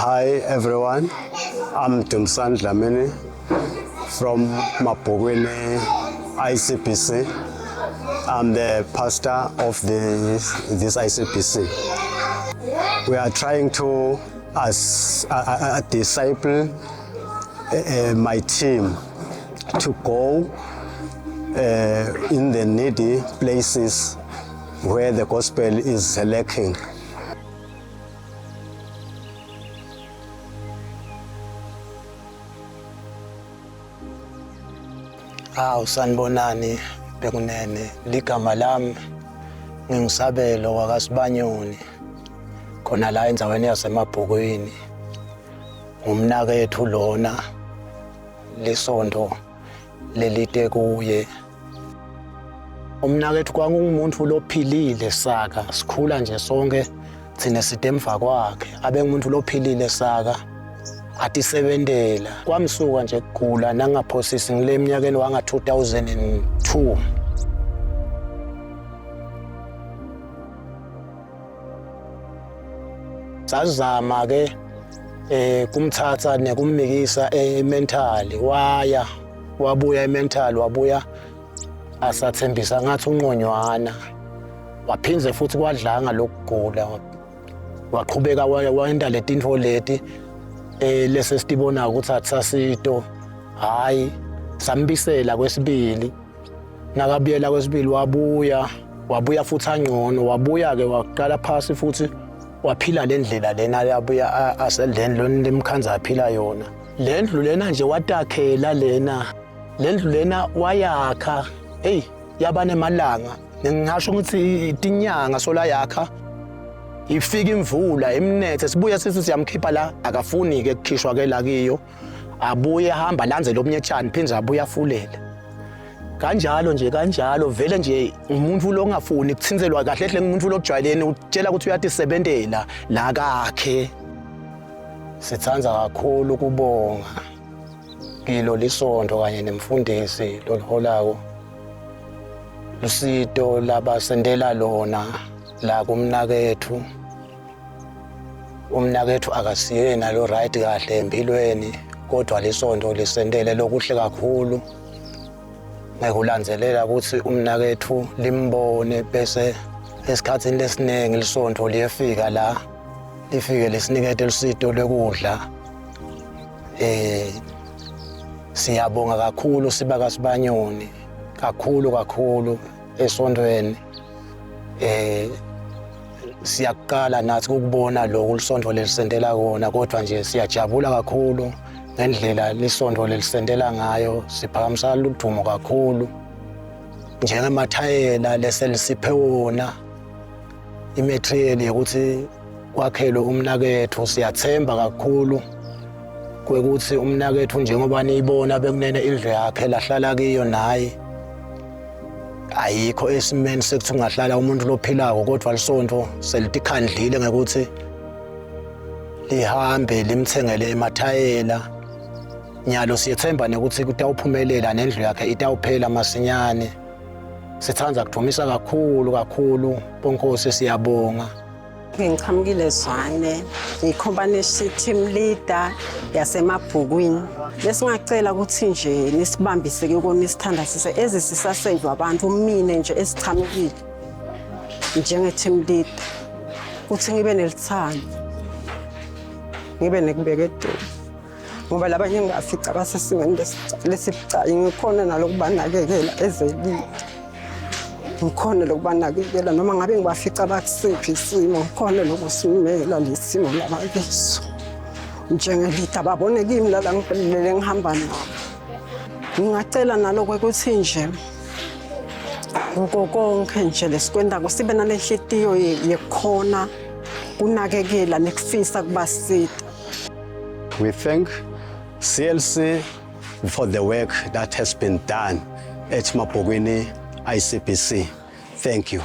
Hi everyone, I'm Dumsan Dlamini from Mabhokweni ICBC. I'm the pastor of this ICBC. We are trying to disciple my team to go in the needy places where the gospel is lacking. Sanibonani Bekunene, ligama lami ngingisabelo wakwaSibanyoni khona la endzaweni yaseMabhokweni. Umnakethu lona lesonto lelite kuye. Umnakethu kwangumuntu lophilile saka sikhula nje sonke thina sidemva kwakhe abe ngumuntu lophilile saka atisebentela kwamsuka nje kugula nangaphosisi ngile minyakeni wanga 2002. Sazama ke kumthatha nekummikisa mentally wabuya mentally wabuya asathembisa ngathi unqonywana waphinze futhi kwadlanga lokugula waqhubeka wayenda letintfo leti lese sitibona ukuthi athasito hayi sambisela kwesibili nakabuyela kwesibili wabuya futhi angcono wabuya ke waqala phasi futhi waphila lendlela lena yabuya asedleni lemkhanza aphila yona lendlu lena nje watakhela lendlu lena wayakha yabane malanga ngingasho ukuthi itinyanga sola yakha ifika imvula imnethe sibuya sithi siyamkhipha la akafuni ke kukhishwa ke la kiyo abuye hamba lanze lomnyetshani phinze abuya afulele kanjalo vele nje umuntu lo ongafuni kuthinzelwa kahle hle umuntu lokujwayeleni utshela ukuthi uyatisebentela la kakhe. Sithanza kakhulu kubonga kilo lisonto kanye nemfundisi loliholako lusito labasendela lona la kumnakethu. Umnakethu akasiyena lo right kahle empilweni kodwa lesonto lisendele lokuhle kakhulu ngekulandzelela ukuthi umnakethu limbone bese esikhatsini lesinengi lisonto liyefika la lifike lesinikete lusito lokudla. Siyabonga kakhulu siba kaSibanyoni kakhulu esontweni. Siyaqala nathi ukubona lokho lisonto lelisendela kona kodwa nje siyajabula kakhulu ngendlela lisonto lelisendela ngayo siphakamisa ludumo kakhulu njengemathayela leselisiphe wona imaterial yokuthi kwakhelwe umnakethu. Siyathemba kakhulu kwekuthi umnakethu njengoba niyibona Bekunene indlu yakhe lahlala kiyo naye ayikho esimeni sekuthi ungahlala umuntu lophilako kodwa lisonto selitikhandlile ngekuthi lihambe limthengele emathayela nyalo. Siyethemba nekuthi kutawuphumelela nendlu yakhe itawuphela masinyane. Sithanza kudumisa kakhulu bonkosi siyabonga. Ngichamukile Zwane ngicompany team leader yaseMabhokweni. Lesingacela ukuthi nje nisibambise ke kona isithandazise ezisisasenjwa abantu mina nje esichamukile njenge team leader ukuthi ngibe nelithando ngibe nekubeketela ngoba labanye ngingafica basesimeni lesibucayi ngikhona nalokubanakekela ezelile ngikhona lokubanakekela noma ngabe ngibafica bakusiphi isimo ngikhona lokusimela lesimo labakiso njengelita babone kimi la ngiphelele ngihamba nabo. Ngingacela naloko ukuthi nje konke nje lesikwenda kusibe nalehliziyo yekhona kunakekela nekufisa kubasita. We thank CLC for the work that has been done at Mabhokweni ICBC. Thank you.